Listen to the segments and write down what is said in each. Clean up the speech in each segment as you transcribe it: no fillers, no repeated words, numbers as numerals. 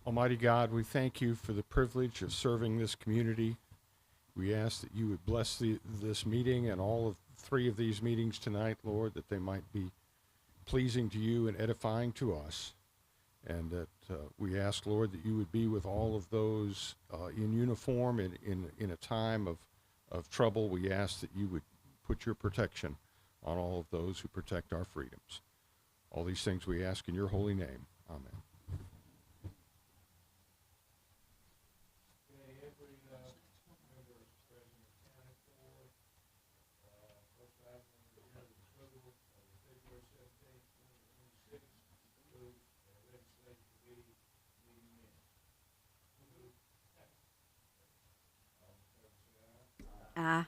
Almighty God, we thank you for the privilege of serving this community. We ask that you would bless this meeting and all of three of these meetings tonight, Lord, that they might be pleasing to you and edifying to us. And that we ask, Lord, that you would be with all of those in uniform in a time of trouble. We ask that you would put your protection on all of those who protect our freedoms. All these things we ask in your holy name. Amen. Aye.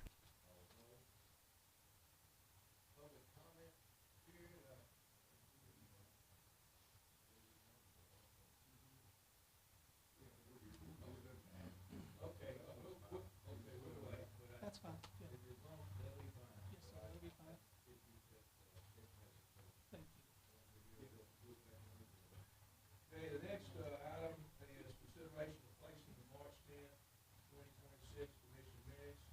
That's fine. Yeah. Yes, sir, that'll be fine. Thank you. Okay, the next item is consideration of placing the March 10th, 2026 commission minutes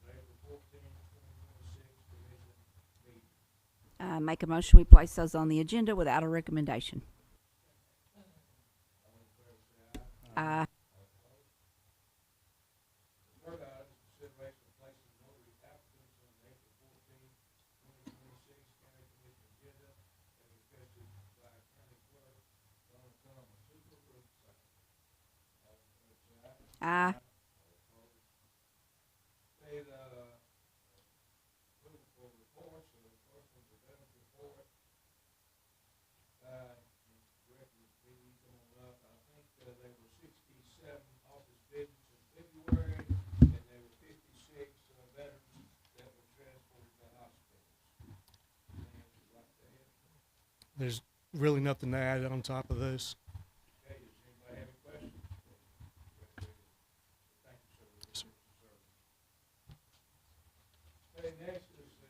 on April 14th, 2026 commission meeting. Make a motion, we place those on the agenda without a recommendation. All in favor say aye. Aye. The third item is consideration of placing the notary applicants on the April 14th, 2026 county commission agenda as requested by county clerk Donna Thomas. Who will approve the second? All in favor say aye. Aye. Okay, the approval for reports, so the first one's the veterans report. Director, maybe come on up, I think there were 67 office visits in February, and there were 56 veterans that were transported to hospitals. Anything you'd like to add? There's really nothing to add on top of this. Okay, does anybody have any questions? Thank you, sir. Yes, sir. Okay, next is the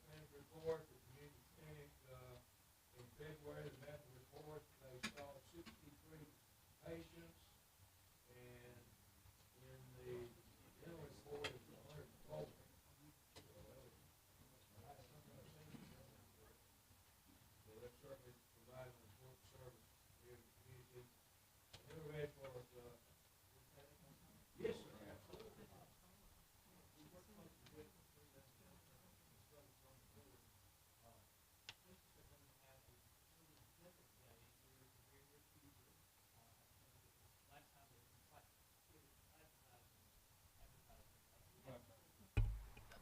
clinic report, the community clinic, in February, the medical report, they saw 63 patients, and in the dental report, it's 104. So that's certainly providing an important service here in the community. And then we're ready for, yes, sir, absolutely.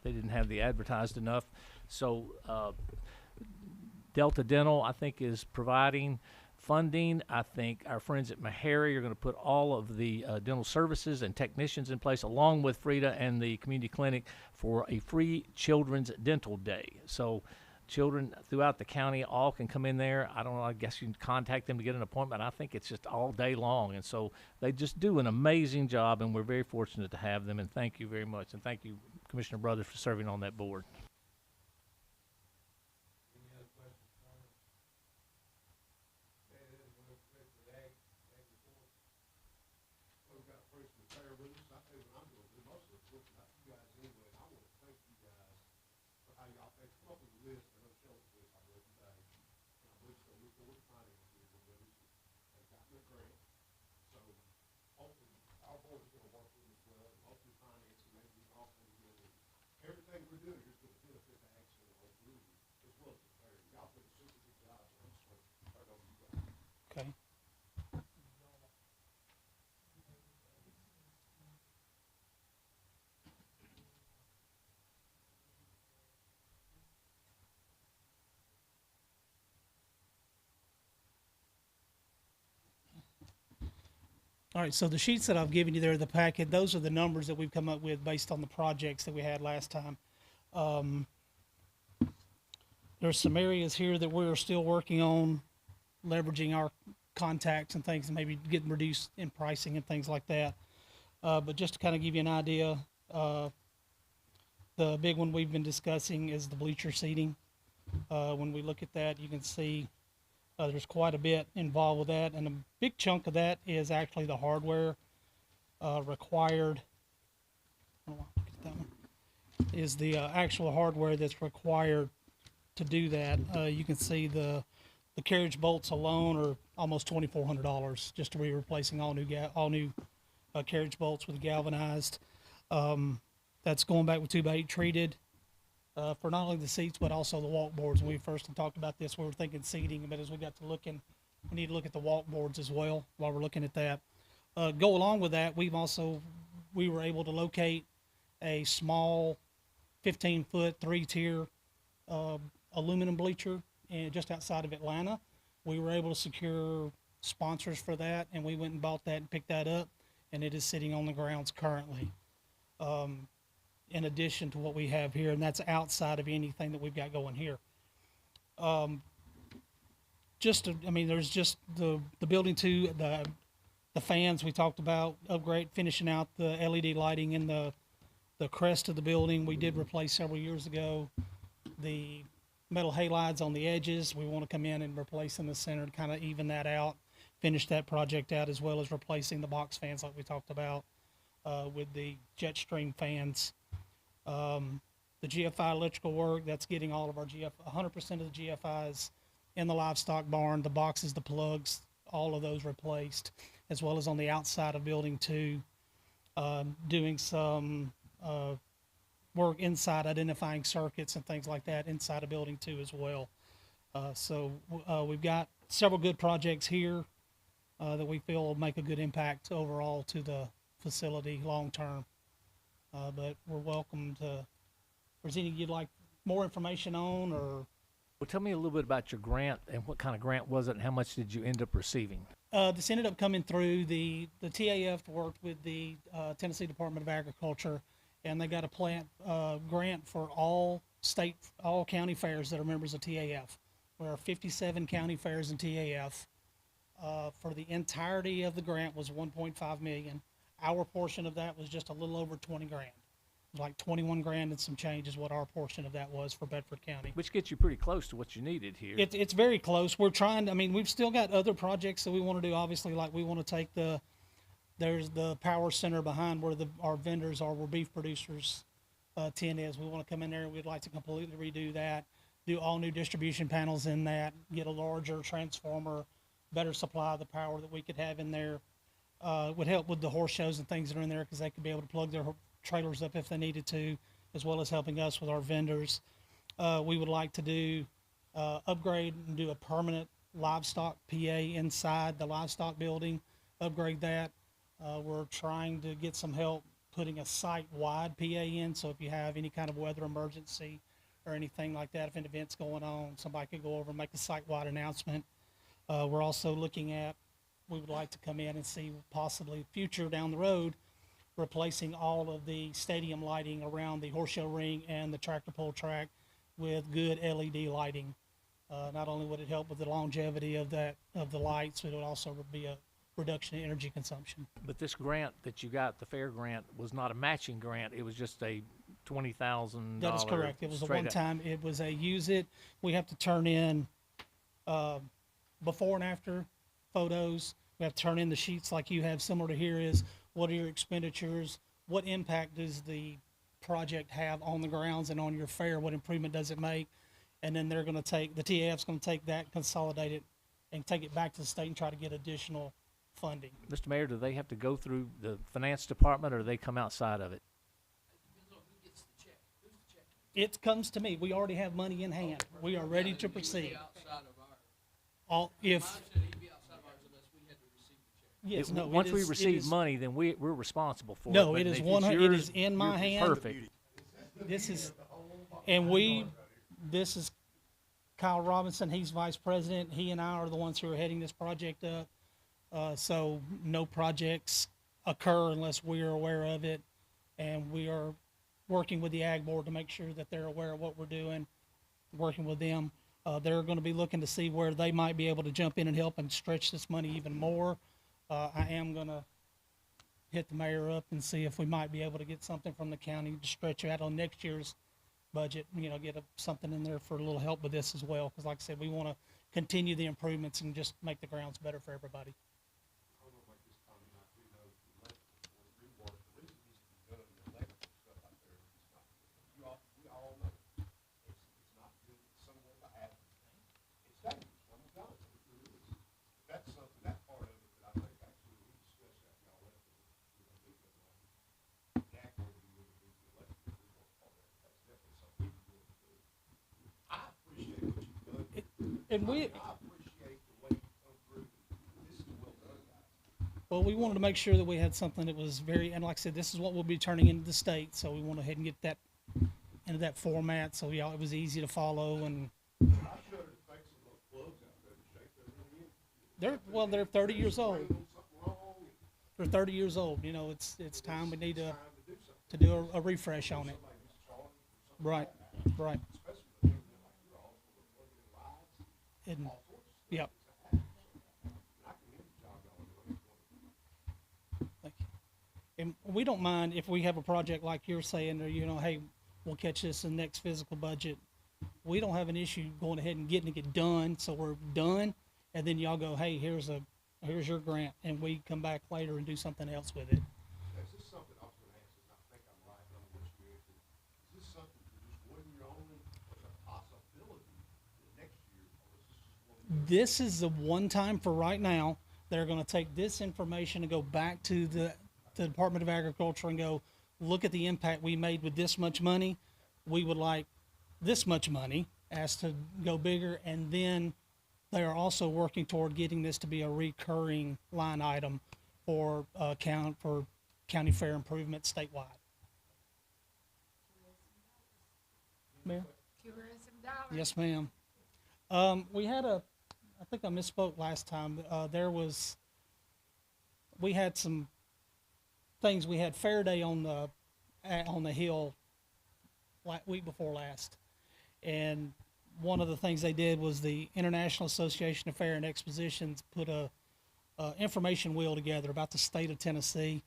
They didn't have the advertised enough. So Delta Dental, I think, is providing funding. I think our friends at Meharry are going to put all of the dental services and technicians in place, along with Frida and the community clinic, for a free children's dental day. So children throughout the county all can come in there. I don't know, I guess you can contact them to get an appointment. I think it's just all day long. And so they just do an amazing job, and we're very fortunate to have them. And thank you very much. And thank you, Commissioner Brothers, for serving on that board. Any other questions, comments? Okay, then we'll flip to the ag report. Well, we've got first repair with us. I tell you what I'm gonna do, most of it's looking like you guys anyway, and I wanna thank you guys for how y'all take come up with a list, or no show us this, I believe today. And I believe so, we go with finance people with us, they've gotten a grant. So hopefully, our board is gonna work with them as well, and hopefully finance, and maybe we can all come together. Everything we're doing here is gonna benefit the ag center whole community, as well as the fair. Y'all did a super good job, so I'm just gonna turn it over to you guys. Okay. All right, so the sheets that I've given you there, the packet, those are the numbers that we've come up with based on the projects that we had last time. There's some areas here that we're still working on, leveraging our contacts and things, and maybe getting reduced in pricing and things like that. But just to kind of give you an idea, the big one we've been discussing is the bleacher seating. When we look at that, you can see There's quite a bit involved with that, and a big chunk of that is actually the hardware required. I don't know why I get that one. Is the actual hardware that's required to do that. You can see the carriage bolts alone are almost $2,400 just to be replacing all new carriage bolts with galvanized. That's going back with 2x8 treated for not only the seats but also the walk boards. When we first talked about this, we were thinking seating, but as we got to looking, we need to look at the walk boards as well while we're looking at that. Go along with that, we were able to locate a small 15-foot, 3-tier aluminum bleacher and just outside of Atlanta. We were able to secure sponsors for that, and we went and bought that and picked that up, and it is sitting on the grounds currently. In addition to what we have here, and that's outside of anything that we've got going here. There's just the building too, the fans we talked about, upgrade, finishing out the LED lighting in the crest of the building. We did replace several years ago the metal halides on the edges. We want to come in and replace in the center to kind of even that out, finish that project out, as well as replacing the box fans like we talked about with the Jetstream fans. The GFI electrical work, that's getting all of our 100% of the GFIs in the livestock barn, the boxes, the plugs, all of those replaced, as well as on the outside of building 2, doing some work inside, identifying circuits and things like that inside of building 2 as well. We've got several good projects here that we feel will make a good impact overall to the facility long term. But we're welcome to, if there's any you'd like more information on, or Well, tell me a little bit about your grant and what kind of grant was it and how much did you end up receiving? this ended up coming through the TAF worked with the Tennessee Department of Agriculture, and they got a grant for all county fairs that are members of TAF. There are 57 county fairs in TAF. For the entirety of the grant was 1.5 million. Our portion of that was just a little over 20 grand. Like 21 grand and some change is what our portion of that was for Bedford County. Which gets you pretty close to what you needed here. It's very close. We're trying to, we've still got other projects that we want to do. Obviously, like we want to take there's the power center behind where our vendors are, where beef producers tent is. We want to come in there. We'd like to completely redo that, do all new distribution panels in that, get a larger transformer, better supply of the power that we could have in there. Would help with the horse shows and things that are in there, because they could be able to plug their trailers up if they needed to, as well as helping us with our vendors. We would like to do upgrade and do a permanent livestock PA inside the livestock building, upgrade that. We're trying to get some help putting a site-wide PA in, so if you have any kind of weather emergency or anything like that, if an event's going on, somebody could go over and make a site-wide announcement. We're also looking at, we would like to come in and see possibly future down the road, replacing all of the stadium lighting around the horse show ring and the tractor pull track with good LED lighting. Not only would it help with the longevity of the lights, but it would also be a reduction in energy consumption. But this grant that you got, the fair grant, was not a matching grant. It was just a $20,000. That is correct. It was a one-time. It was a use it. We have to turn in before and after photos. We have to turn in the sheets like you have, similar to here is, what are your expenditures? What impact does the project have on the grounds and on your fair? What improvement does it make? And then they're going to take, the TAF's going to take that, consolidate it, and take it back to the state and try to get additional funding. Mr. Mayor, do they have to go through the finance department, or do they come outside of it? It comes to me. We already have money in hand. We are ready to proceed. Yes, no. Once we receive money, then we're responsible for it. No, But it is if it's 100. It yours, is in my you're hand. Perfect. This is Kyle Robinson. He's vice president. He and I are the ones who are heading this project up. So no projects occur unless we are aware of it, and we are working with the Ag Board to make sure that they're aware of what we're doing, working with them. They're going to be looking to see where they might be able to jump in and help and stretch this money even more. I am going to hit the mayor up and see if we might be able to get something from the county to stretch out on next year's budget, get something in there for a little help with this as well. Because like I said, we want to continue the improvements and just make the grounds better for everybody. I don't know about this time of night, we know the electrical or rework, the reason it needs to be done, the electrical stuff out there, it's not good. We all know it's not good, it's somewhere to happen. It's dangerous, I'm telling you, it really is. That's something, that part of it that I think actually we discussed after y'all left, we're gonna do that now. Dak will be able to do the electrical rework part of it, that's definitely something we can do. I appreciate what you've done. And we, I appreciate the way you come through, this is well done, guys. well, we wanted to make sure that we had something that was very, and like I said, this is what we'll be turning into the state, so we went ahead and get that into that format, so y'all, it was easy to follow, and I showed her the face of those plugs out there, the shape they're really in. they're 30 years old. Bring them something wrong, and They're 30 years old. You know, it's time we need time to do something. to do a refresh on it. Somebody needs to charge them for something, Right, right. especially when they're like you're all for plugging in lights, And, all sorts of stuff. yep. And I commend the job y'all are doing. Thank you. And we don't mind if we have a project like you're saying, or, you know, hey, we'll catch this in the next physical budget. We don't have an issue going ahead and getting it done, so we're done, and then y'all go, hey, here's your grant, and we come back later and do something else with it. Now, is this something I was gonna ask, and I think I'm right on what you answered. Is this something for just 1 year only, or is there a possibility that next year, or is this just 1 year? This is the one time for right now. They're going to take this information and go back to the Department of Agriculture and go, look at the impact we made with this much money. We would like this much money, asked to go bigger, and then they are also working toward getting this to be a recurring line item for county fair improvement statewide. Mayor? Yes, ma'am. We had I think I misspoke last time. We had some things. We had Fair Day on the Hill week before last. And one of the things they did was the International Association of Fair and Expositions put a information wheel together about the state of Tennessee,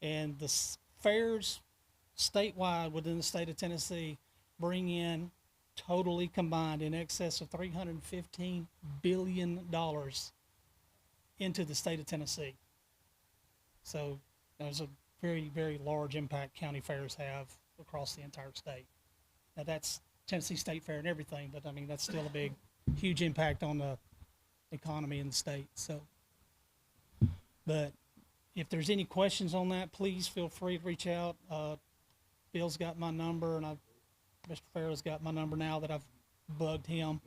and the fairs statewide within the state of Tennessee bring in totally combined in excess of $315 billion into the state of Tennessee. So there's a very, very large impact county fairs have across the entire state. Now that's Tennessee State Fair and everything, but I mean, that's still a big, huge impact on the economy in the state. So, but if there's any questions on that, please feel free to reach out. Bill's got my number, and Mr. Farrell's got my number now that I've bugged him.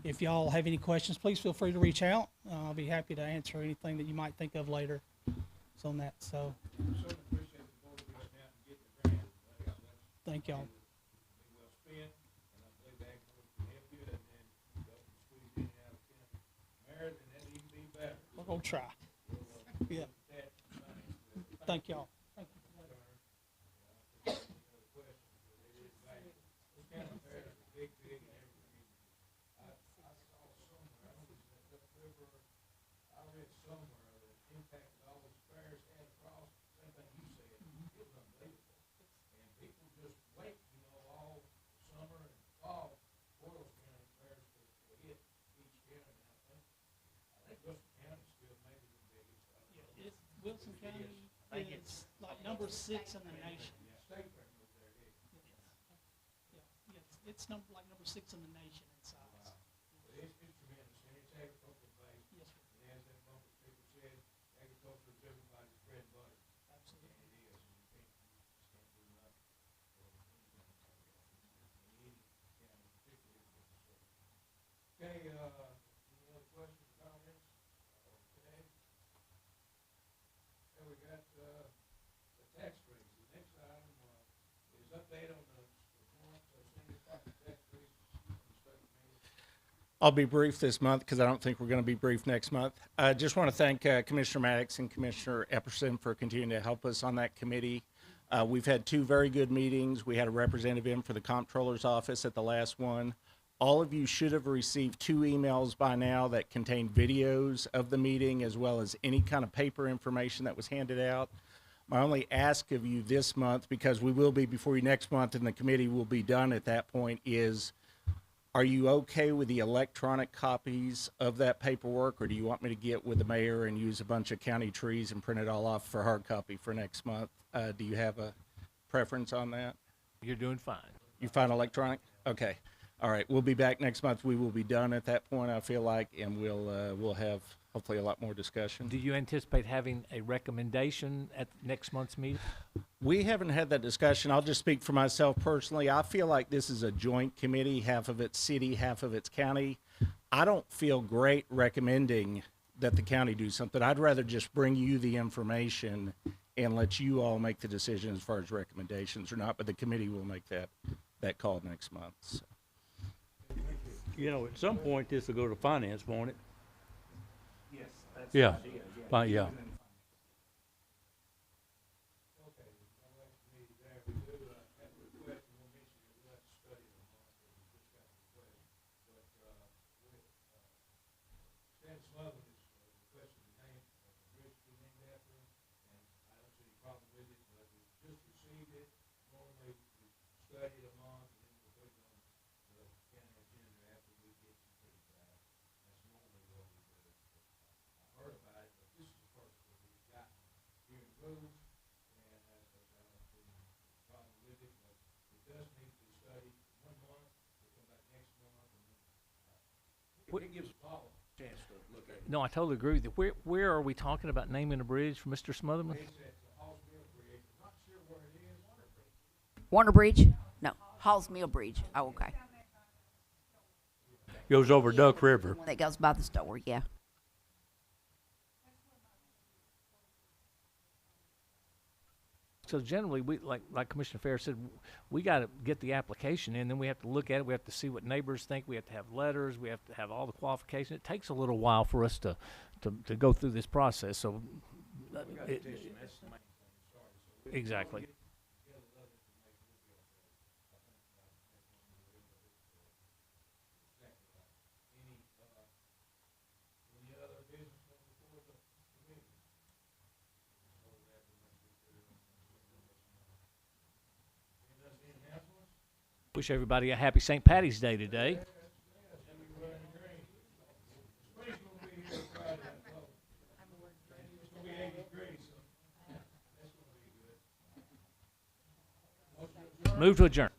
If y'all have any questions, please feel free to reach out. I'll be happy to answer anything that you might think of later. So on that, so Certainly appreciate the board reaching out and getting the grant. That's thank y'all. be well spent, and I believe that can help you, and then y'all can squeeze in and out of county merit, and that'd even be better. We're gonna try. Yeah. That, Thank y'all. Thank you. big, big, and everything. I saw somewhere, I don't know if it's upriver, I read somewhere that impacted all those fairs and across, same thing you said, it was unbelievable. And people just wait, all summer and fall for those county fairs to hit each county. And I think Wilson County still maybe the biggest. Wilson County is like number 6 in the nation. State fair was there, did It's number 6 in the nation in size. But it's tremendous, and it's agricultural based. Yes, sir. And as that bumper sticker said, agriculture is everybody's bread and butter. Absolutely. And it is, and you can't do nothing for any county, particularly. Okay, any other questions, comments? Okay. Okay, we got, the tax rates. The next item, is update on the single property tax rates. I'll be brief this month because I don't think we're going to be brief next month. I just want to thank Commissioner Maddox and Commissioner Epperson for continuing to help us on that committee. We've had 2 very good meetings. We had a representative in for the comptroller's office at the last one. All of you should have received 2 emails by now that contain videos of the meeting as well as any kind of paper information that was handed out. My only ask of you this month, because we will be before you next month and the committee will be done at that point, is Are you okay with the electronic copies of that paperwork, or do you want me to get with the mayor and use a bunch of county trees and print it all off for hard copy for next month? Do you have a preference on that? You're doing fine. You find electronic? Okay. All right. We'll be back next month. We will be done at that point, I feel like, and we'll have hopefully a lot more discussion. Do you anticipate having a recommendation at next month's meeting? We haven't had that discussion. I'll just speak for myself personally. I feel like this is a joint committee, half of it's city, half of it's county. I don't feel great recommending that the county do something. I'd rather just bring you the information and let you all make the decision as far as recommendations or not, but the committee will make that call next month. So. You know, at some point, this will go to finance, won't it? Yes, that's Yeah. Yeah. No, I totally agree with you. Where are we talking about naming a bridge for Mr. Smotherman? Warner Bridge? No, Halls Mill Bridge. Oh, okay. Goes over Duck River. One that goes by the store, yeah. So generally, we like Commissioner Fair said, we got to get the application in, then we have to look at it. We have to see what neighbors think. We have to have letters. We have to have all the qualifications. It takes a little while for us to go through this process. So, exactly. Wish everybody a happy St. Patty's Day today. Move to adjourn.